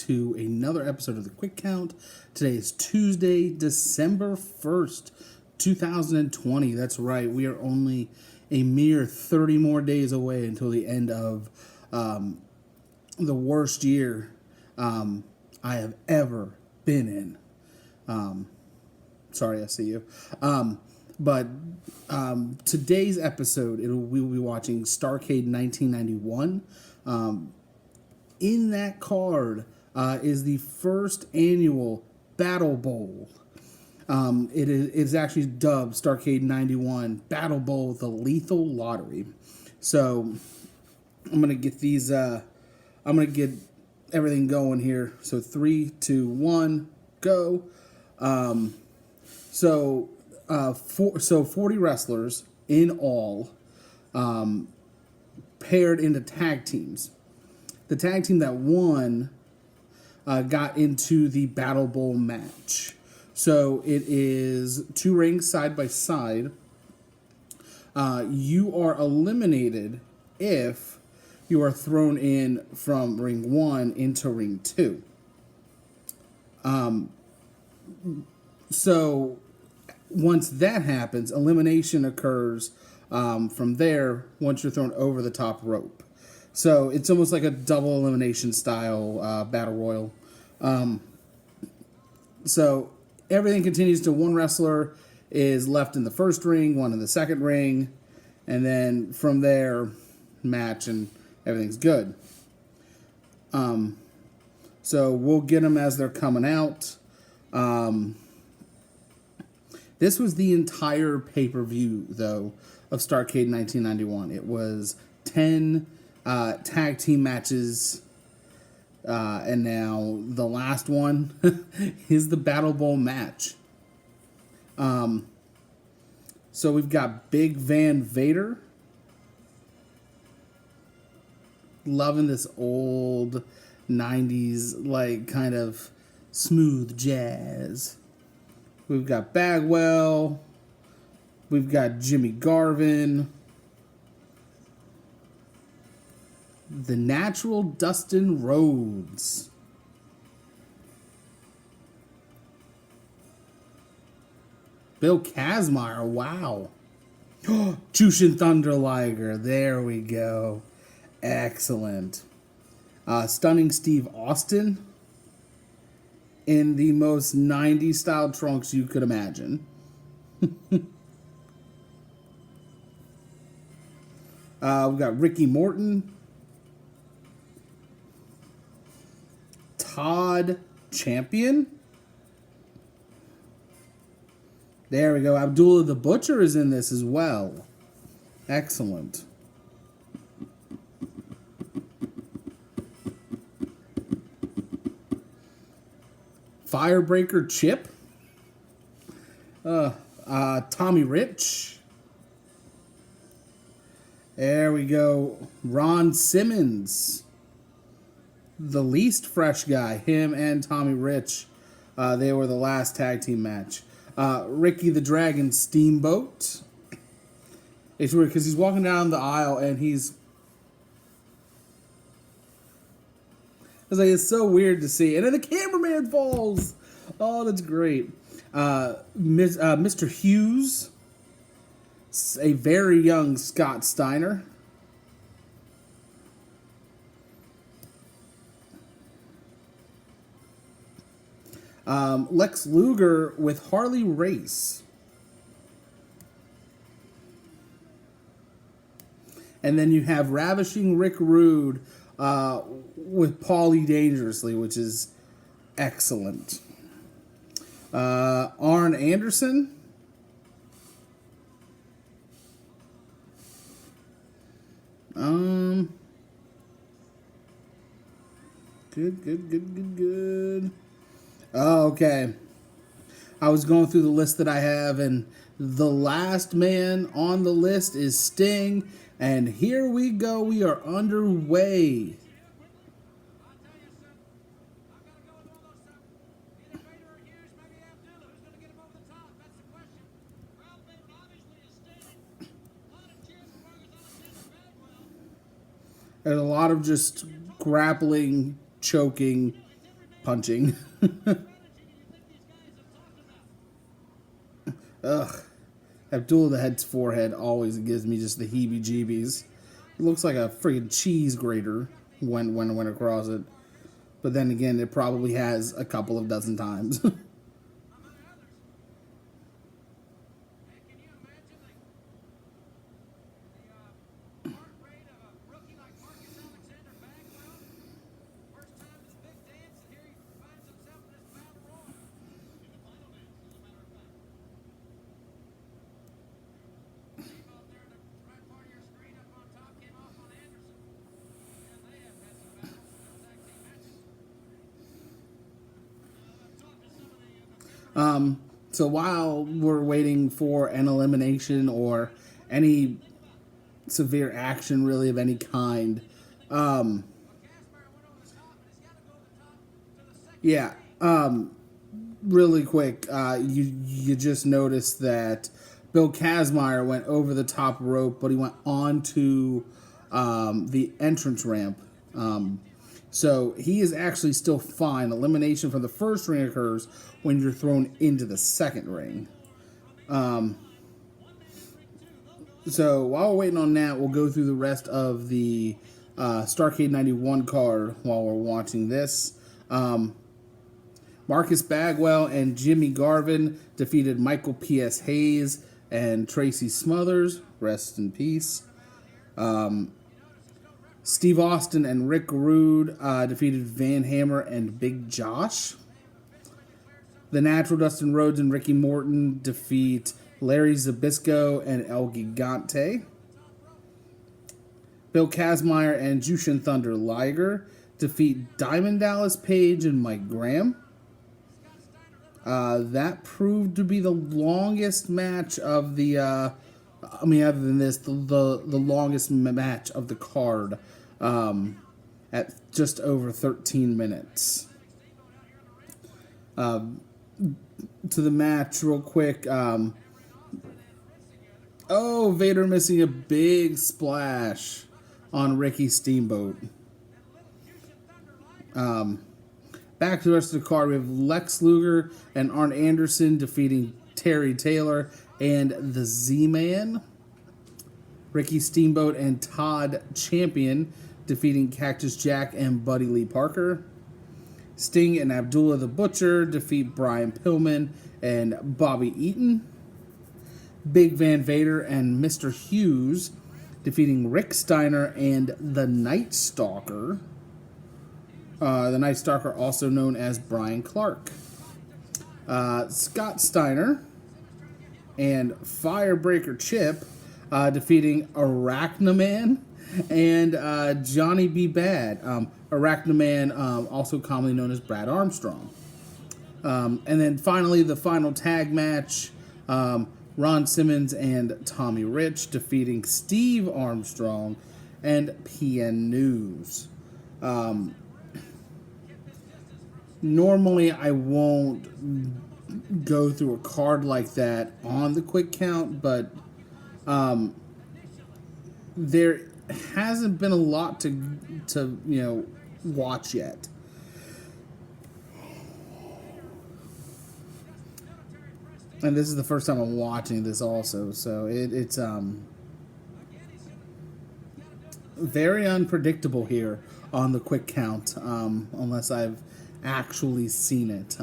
to another episode of the Quick Count. Today is Tuesday, December 1st, 2020. That's right, we are only a mere 30 more days away until the end of the worst year I have ever been in. Sorry, I see you. But today's episode, we will be watching Starrcade 1991. In that card is the first annual Battlebowl. It's actually dubbed Starrcade 91 Battlebowl, the Lethal Lottery. So I'm gonna get these. I'm gonna get everything going here. So 3, 2, 1, go. So 40 wrestlers in all, paired into tag teams. The tag team that won got into the Battlebowl match. So it is 2 rings side by side. You are eliminated if you are thrown in from ring 1 into ring 2. So once that happens, elimination occurs from there once you're thrown over the top rope. So it's almost like a double elimination style battle royal. So everything continues to one wrestler is left in the first ring, one in the second ring, and then from there, match and everything's good. So we'll get them as they're coming out. This was the entire pay-per-view, though, of Starrcade 1991. It was 10 tag team matches, and now the last one is the Battlebowl match. So we've got Big Van Vader. Loving this old 90s, like, kind of smooth jazz. We've got Bagwell. We've got Jimmy Garvin. The Natural Dustin Rhodes. Bill Kazmaier, wow. Jushin Thunder Liger, there we go. Excellent. Stunning Steve Austin in the most 90s style trunks you could imagine. We've got Ricky Morton. Todd Champion. There we go. Abdullah the Butcher is in this as well. Excellent. Firebreaker Chip. Tommy Rich. There we go. Ron Simmons. The least fresh guy. Him and Tommy Rich. They were the last tag team match. Ricky the Dragon Steamboat. It's weird because he's walking down the aisle and he's... It's so weird to see. And then the cameraman falls. Oh, that's great. Mr. Hughes. A very young Scott Steiner. Lex Luger with Harley Race. And then you have Ravishing Rick Rude with Paulie Dangerously, which is excellent. Arn Anderson. Good. Oh, okay. I was going through the list that I have, and the last man on the list is Sting. And here we go. We are underway. There's a lot of just grappling, choking, punching. Ugh. Abdullah the Head's forehead always gives me just the heebie-jeebies. It looks like a friggin' cheese grater when I went across it. But then again, it probably has a couple of dozen times. So while we're waiting for an elimination or any severe action really of any kind, yeah, really quick, you just noticed that Bill Kazmaier went over the top rope, but he went onto the entrance ramp. So he is actually still fine. Elimination from the first ring occurs when you're thrown into the second ring. So while we're waiting on that, we'll go through the rest of the Starrcade 91 card while we're watching this. Marcus Bagwell and Jimmy Garvin defeated Michael P.S. Hayes and Tracy Smothers. Rest in peace. Steve Austin and Rick Rude defeated Van Hammer and Big Josh. The Natural, Dustin Rhodes and Ricky Morton defeat Larry Zbyszko and El Gigante. Bill Kazmaier and Jushin Thunder Liger defeat Diamond Dallas Page and Mike Graham. That proved to be the longest match of the... other than this, the longest match of the card at just over 13 minutes. To the match real quick. Vader missing a big splash on Ricky Steamboat. Back to the rest of the card, we have Lex Luger and Arn Anderson defeating Terry Taylor and the Z-Man. Ricky Steamboat and Todd Champion defeating Cactus Jack and Buddy Lee Parker. Sting and Abdullah the Butcher defeat Brian Pillman and Bobby Eaton. Big Van Vader and Mr. Hughes defeating Rick Steiner and the Night Stalker. The Night Stalker, also known as Brian Clark. Scott Steiner and Firebreaker Chip defeating Arachnaman and Johnny B. Bad. Arachnaman, also commonly known as Brad Armstrong. And then finally, the final tag match, Ron Simmons and Tommy Rich defeating Steve Armstrong and PN News. Normally, I won't go through a card like that on the quick count, but there hasn't been a lot to watch yet. And this is the first time I'm watching this also, so it's very unpredictable here on the quick count, unless I've actually seen it.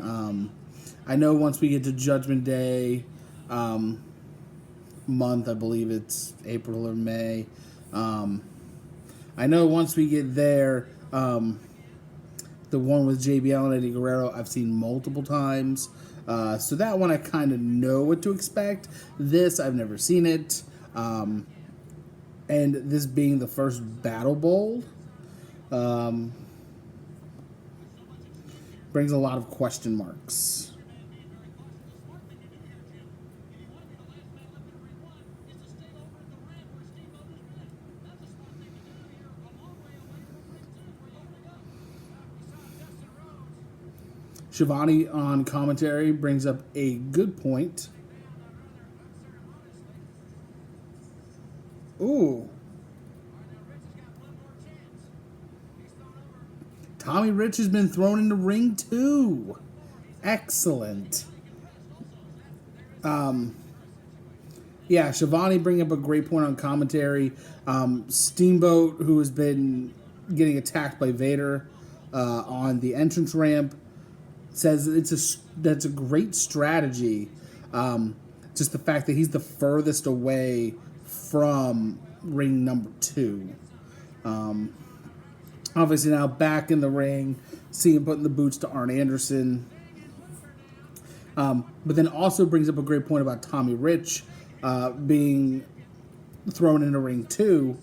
I know once we get to Judgment Day month, I believe it's April or May, I know once we get there, the one with JBL and Eddie Guerrero I've seen multiple times, so that one I kind of know what to expect. This, I've never seen it, and this being the first Battlebowl, brings a lot of question marks. Shivani on commentary brings up a good point. Ooh. Tommy Rich has been thrown into ring 2. Excellent. Yeah, Shivani bringing up a great point on commentary. Steamboat, who has been getting attacked by Vader on the entrance ramp, says that's a great strategy. Just the fact that he's the furthest away from ring number 2. Obviously now back in the ring, see him putting the boots to Arn Anderson. But then also brings up a great point about Tommy Rich being thrown into ring 2,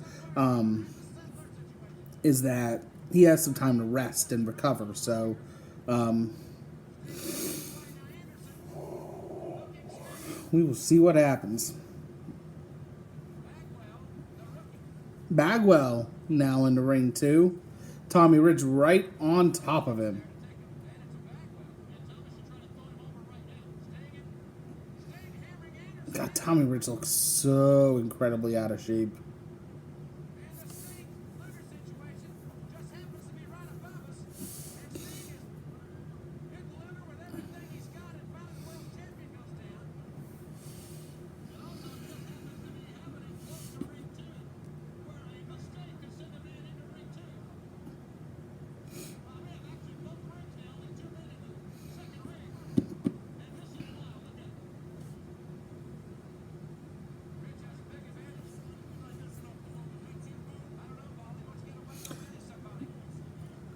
is that he has some time to rest and recover. So we will see what happens. Bagwell now in the ring 2. Tommy Rich right on top of him. God, Tommy Rich looks so incredibly out of shape.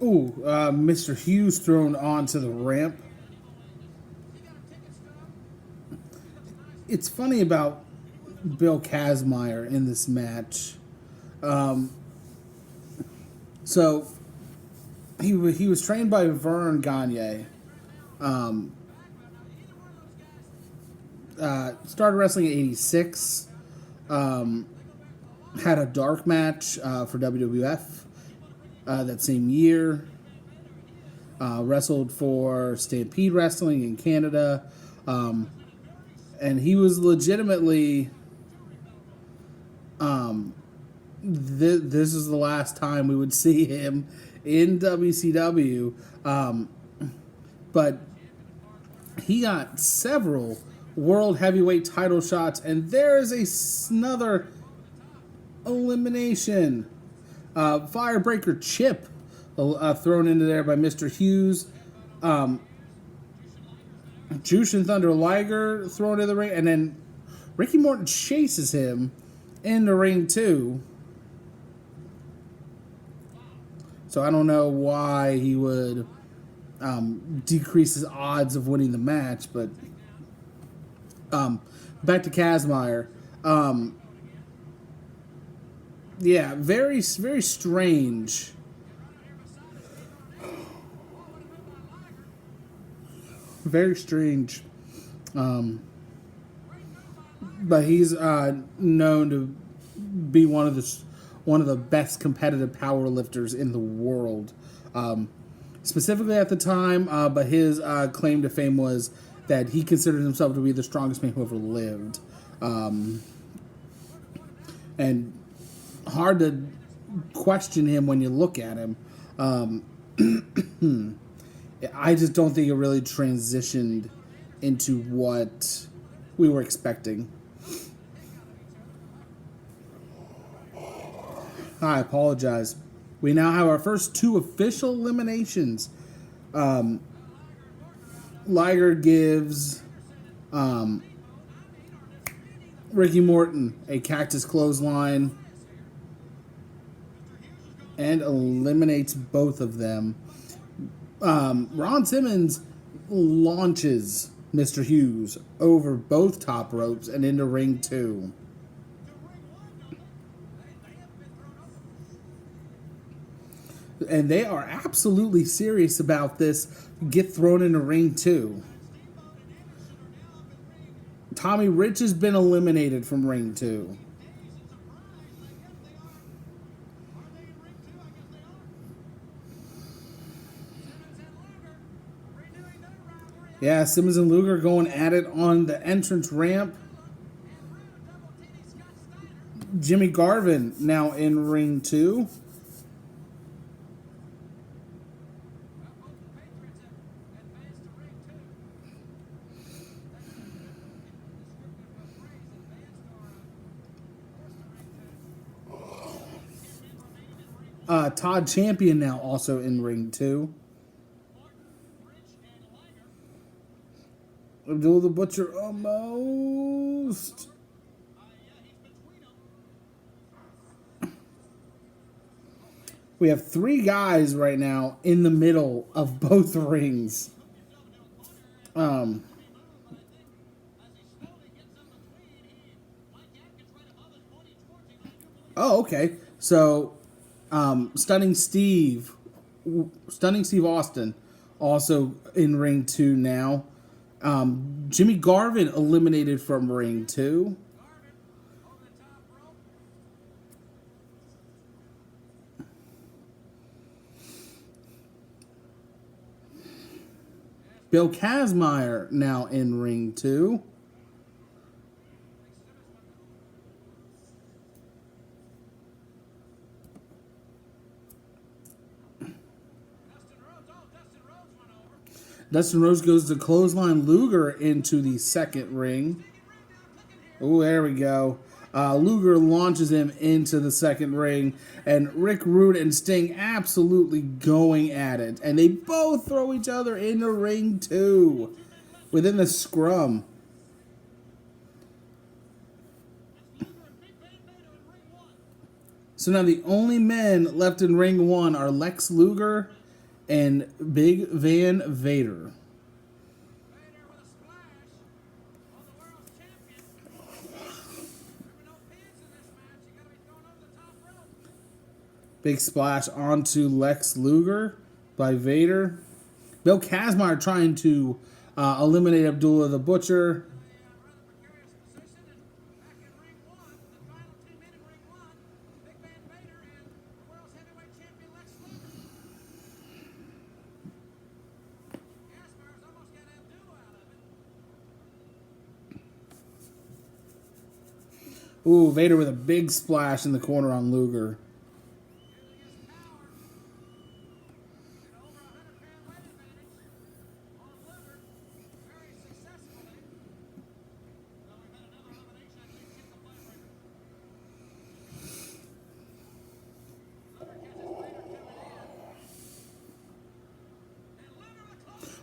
Ooh, Mr. Hughes thrown onto the ramp. It's funny about Bill Kazmaier in this match. So he was trained by Vern Gagne. Started wrestling in '86. Had a dark match for WWF. That same year, wrestled for Stampede Wrestling in Canada, and he was legitimately. This is the last time we would see him in WCW, but he got several world heavyweight title shots, and there is another elimination. Firebreaker Chip thrown into there by Mr. Hughes. Jushin Thunder Liger thrown into the ring. And then Ricky Morton chases him in the ring too. So I don't know why he would decrease his odds of winning the match. But back to Kazmaier. Yeah, very, very strange. Very strange. But he's known to be one of the best competitive power lifters in the world. Specifically at the time, but his claim to fame was that he considered himself to be the strongest man who ever lived. And hard to question him when you look at him. I just don't think it really transitioned into what we were expecting. I apologize. We now have our first 2 official eliminations. Liger gives Ricky Morton a cactus clothesline and eliminates both of them. Ron Simmons launches Mr. Hughes over both top ropes and into ring 2. And they are absolutely serious about this. Get thrown into ring 2. Tommy Rich has been eliminated from ring 2. Yeah, Simmons and Luger going at it on the entrance ramp. Jimmy Garvin now in ring 2. Todd Champion now also in ring 2. Abdul the Butcher almost. We have 3 guys right now in the middle of both rings. Oh, okay. So, Stunning Steve Austin, also in ring 2 now. Jimmy Garvin eliminated from ring 2. Bill Kazmaier now in ring 2. Dustin Rhodes goes to clothesline Luger into the second ring. Oh, there we go. Luger launches him into the second ring, and Rick Rude and Sting absolutely going at it. And they both throw each other into ring 2 within the scrum. So now the only men left in ring 1 are Lex Luger and Big Van Vader. Big splash onto Lex Luger by Vader. Bill Kazmaier trying to eliminate Abdullah the Butcher. Ooh, Vader with a big splash in the corner on Luger.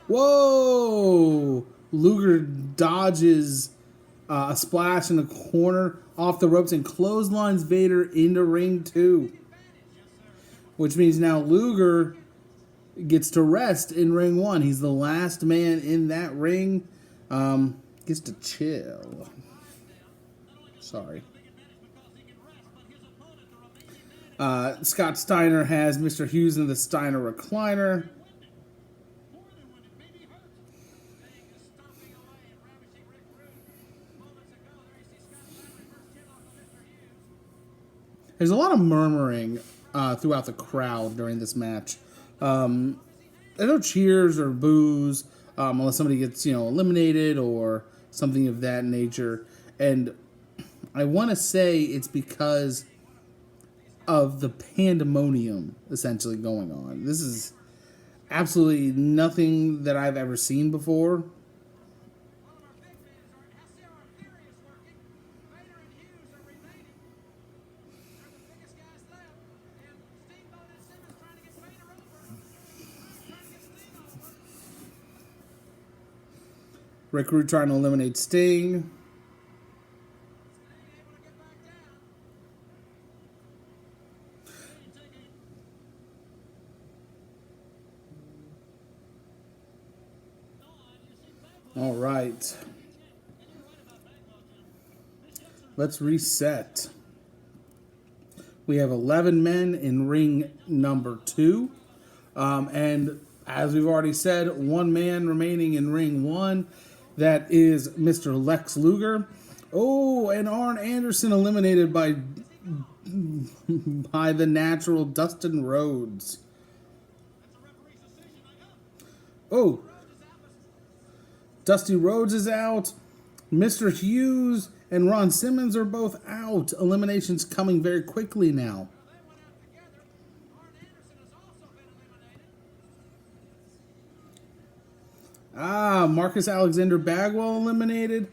Whoa! Luger dodges a splash in the corner off the ropes and clotheslines Vader into ring 2. Which means now Luger gets to rest in ring 1. He's the last man in that ring. Gets to chill. Sorry. Scott Steiner has Mr. Hughes in the Steiner recliner. There's a lot of murmuring throughout the crowd during this match. There's no cheers or boos unless somebody gets, eliminated or something of that nature. And I want to say it's because of the pandemonium essentially going on. This is absolutely nothing that I've ever seen before. Rick Rude trying to eliminate Sting. All right. Let's reset. We have 11 men in ring number 2. And as we've already said, 1 man remaining in ring 1. That is Mr. Lex Luger. Oh, and Arn Anderson eliminated by the natural Dustin Rhodes. Oh, Dusty Rhodes is out. Mr. Hughes and Ron Simmons are both out. Eliminations coming very quickly now. Marcus Alexander Bagwell eliminated.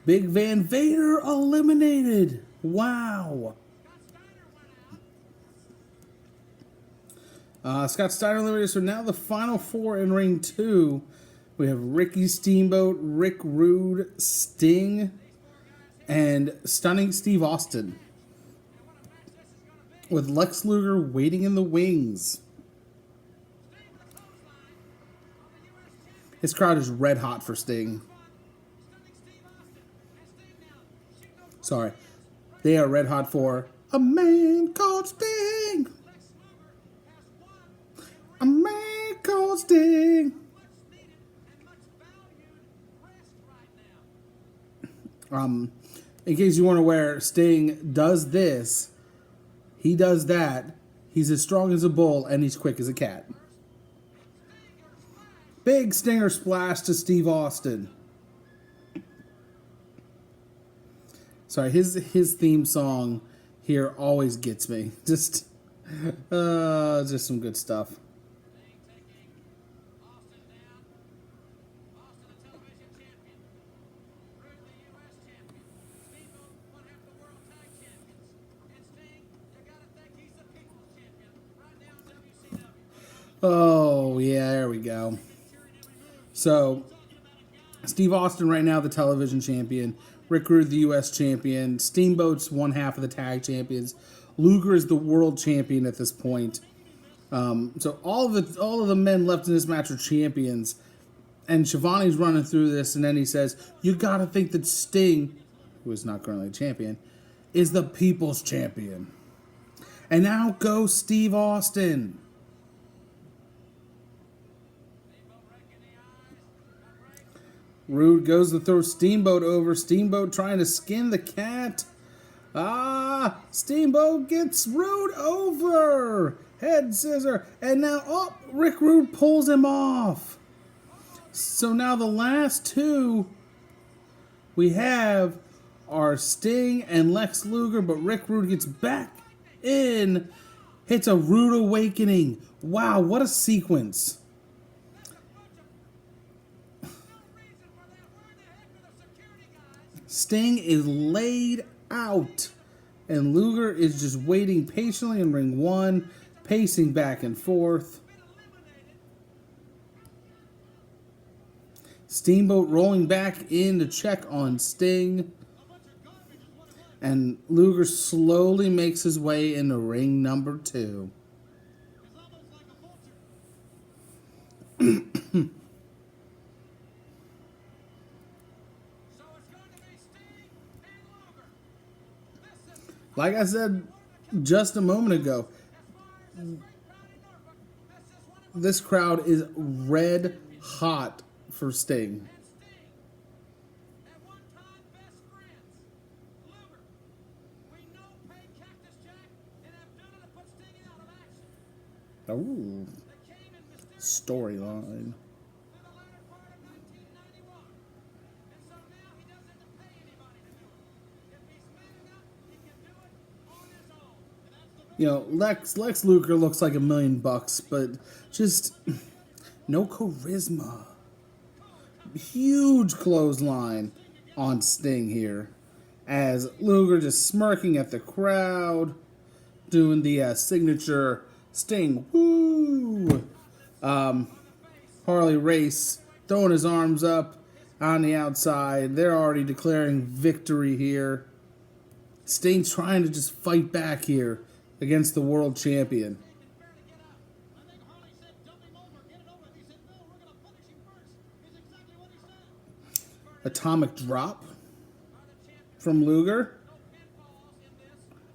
Big Van Vader eliminated. Wow. Scott Steiner eliminated. So now the final four in ring 2. We have Ricky Steamboat, Rick Rude, Sting, and Stunning Steve Austin, with Lex Luger waiting in the wings. His crowd is red hot for Sting. Sorry. They are red hot for a man called Sting. A man called Sting. In case you weren't aware, Sting does this. He does that. He's as strong as a bull and he's quick as a cat. Big Stinger splash to Steve Austin. Sorry, his theme song here always gets me. Just some good stuff. Oh, yeah, there we go. So, Steve Austin right now the television champion. Rick Rude the U.S. champion. Steamboat's one half of the tag champions. Luger is the world champion at this point. So all of the men left in this match are champions. And Shivani's running through this, and then he says, "You got to think that Sting, who is not currently a champion, is the people's champion." And now goes Steve Austin. Rude goes to throw Steamboat over. Steamboat trying to skin the cat. Steamboat gets Rude over. Head scissor. And now, Rick Rude pulls him off. So now the last two we have are Sting and Lex Luger, but Rick Rude gets back in. Hits a Rude Awakening. Wow, what a sequence. Sting is laid out, and Luger is just waiting patiently in ring 1, pacing back and forth. Steamboat rolling back in to check on Sting, and Luger slowly makes his way into ring number 2. Like I said just a moment ago, this crowd is red hot for Sting. Ooh, storyline. You know, Lex Luger looks like $1 million, but just no charisma. Huge clothesline on Sting here, as Luger just smirking at the crowd, doing the signature Sting woo. Harley Race throwing his arms up on the outside. They're already declaring victory here. Sting trying to just fight back here against the world champion. Atomic drop from Luger.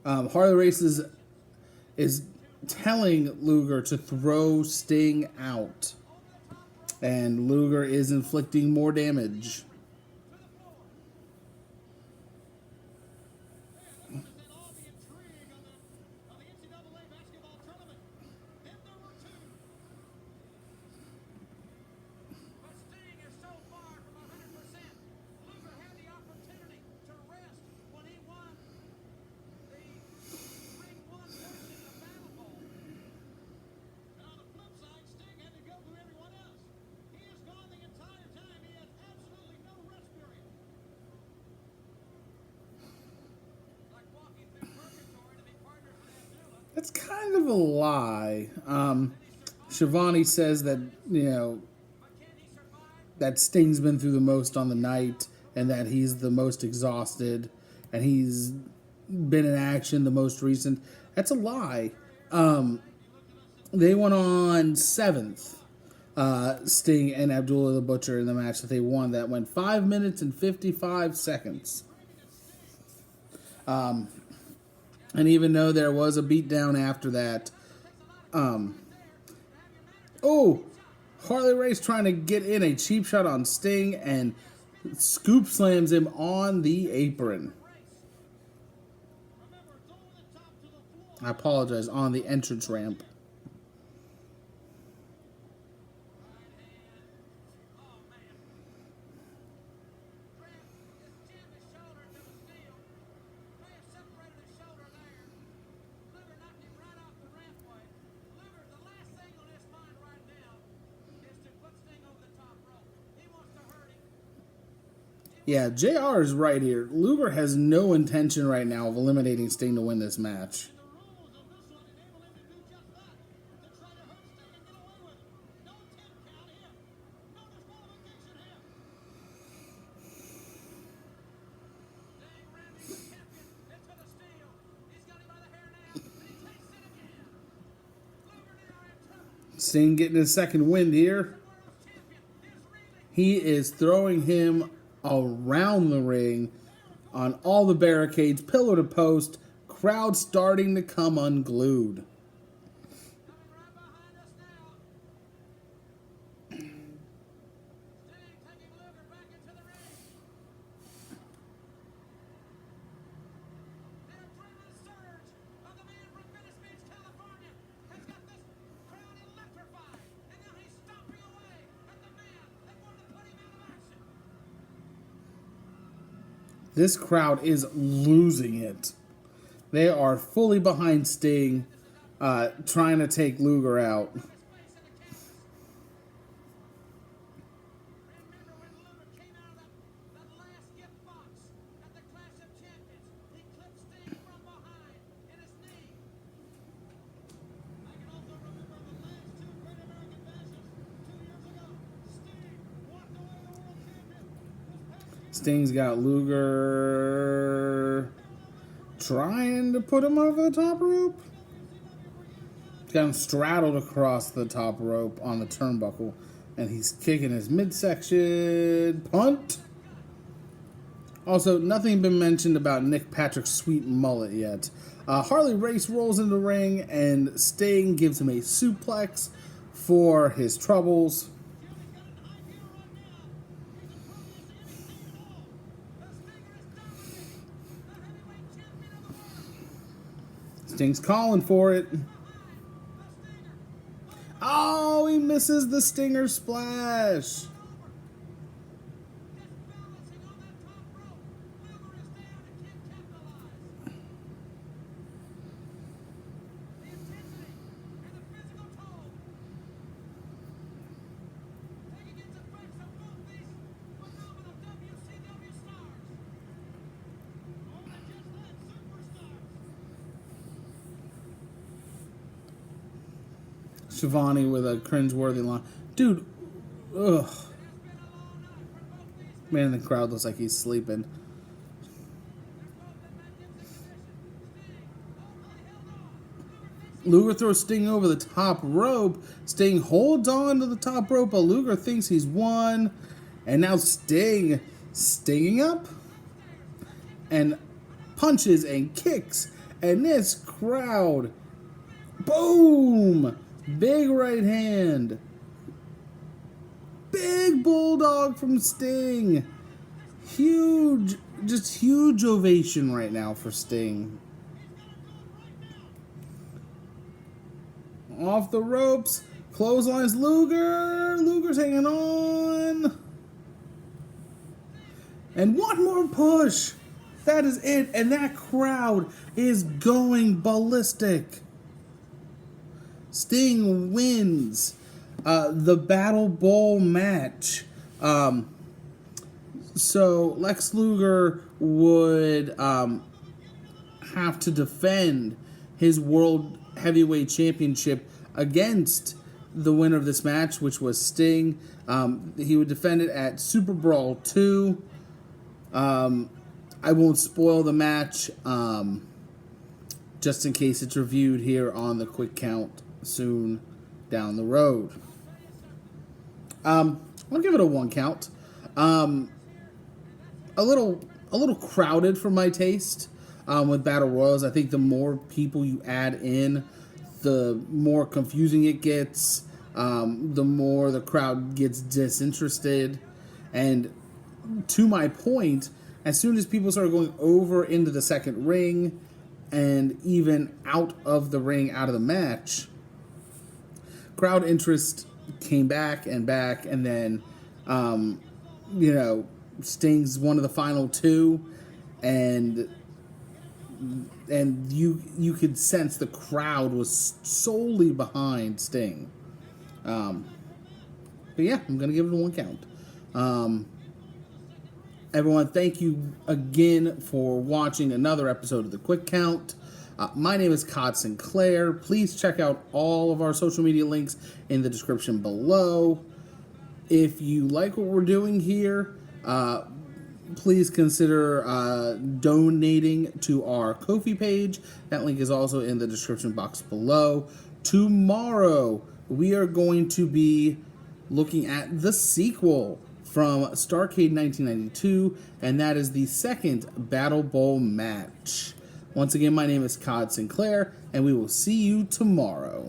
Harley Race is telling Luger to throw Sting out, and Luger is inflicting more damage. kind of a lie. Shivani says that, that Sting's been through the most on the night and that he's the most exhausted and he's been in action the most recent. That's a lie. They went on 7th. Sting and Abdullah the Butcher in the match that they won. That went 5 minutes and 55 seconds. And even though there was a beatdown after that, Harley Race trying to get in a cheap shot on Sting and scoop slams him on the apron. I apologize, on the entrance ramp. Yeah, JR is right here. Luger has no intention right now of eliminating Sting to win this match. Sting getting his second wind here. He is throwing him around the ring on all the barricades, pillar to post, crowd starting to come unglued. This crowd is losing it. They are fully behind Sting, trying to take Luger out. Sting's got Luger trying to put him over the top rope. He's got him straddled across the top rope on the turnbuckle. And he's kicking his midsection. Punt. Also, nothing been mentioned about Nick Patrick's sweet mullet yet. Harley Race rolls into the ring and Sting gives him a suplex for his troubles. Sting's calling for it. Oh, he misses the Stinger splash. Shivani with a cringeworthy line. Dude, ugh. Man, the crowd looks like he's sleeping. Luger throws Sting over the top rope. Sting holds on to the top rope, but Luger thinks he's won. And now Sting stinging up and punches and kicks. And this crowd, boom! Big right hand. Big bulldog from Sting. Huge, just huge ovation right now for Sting. Off the ropes. Clotheslines Luger. Luger's hanging on. And one more push. That is it. And that crowd is going ballistic. Sting wins the Battlebowl match. So Lex Luger would have to defend his World Heavyweight Championship against the winner of this match, which was Sting. He would defend it at Super Brawl 2. I won't spoil the match, just in case it's reviewed here on the Quick Count soon down the road. I'll give it a 1 count. A little crowded for my taste with Battle Royals. I think the more people you add in, the more confusing it gets, the more the crowd gets disinterested. And to my point, as soon as people started going over into the second ring and even out of the ring, out of the match, crowd interest came back, and then, Sting's one of the final two, and you could sense the crowd was solely behind Sting. But yeah, I'm going to give it a 1 count. Everyone, thank you again for watching another episode of the Quick Count. My name is Codd Sinclair. Please check out all of our social media links in the description below. If you like what we're doing here, please consider donating to our Ko-fi page. That link is also in the description box below. Tomorrow, we are going to be looking at the sequel from Starrcade 1992, and that is the second Battlebowl match. Once again, my name is Codd Sinclair, and we will see you tomorrow.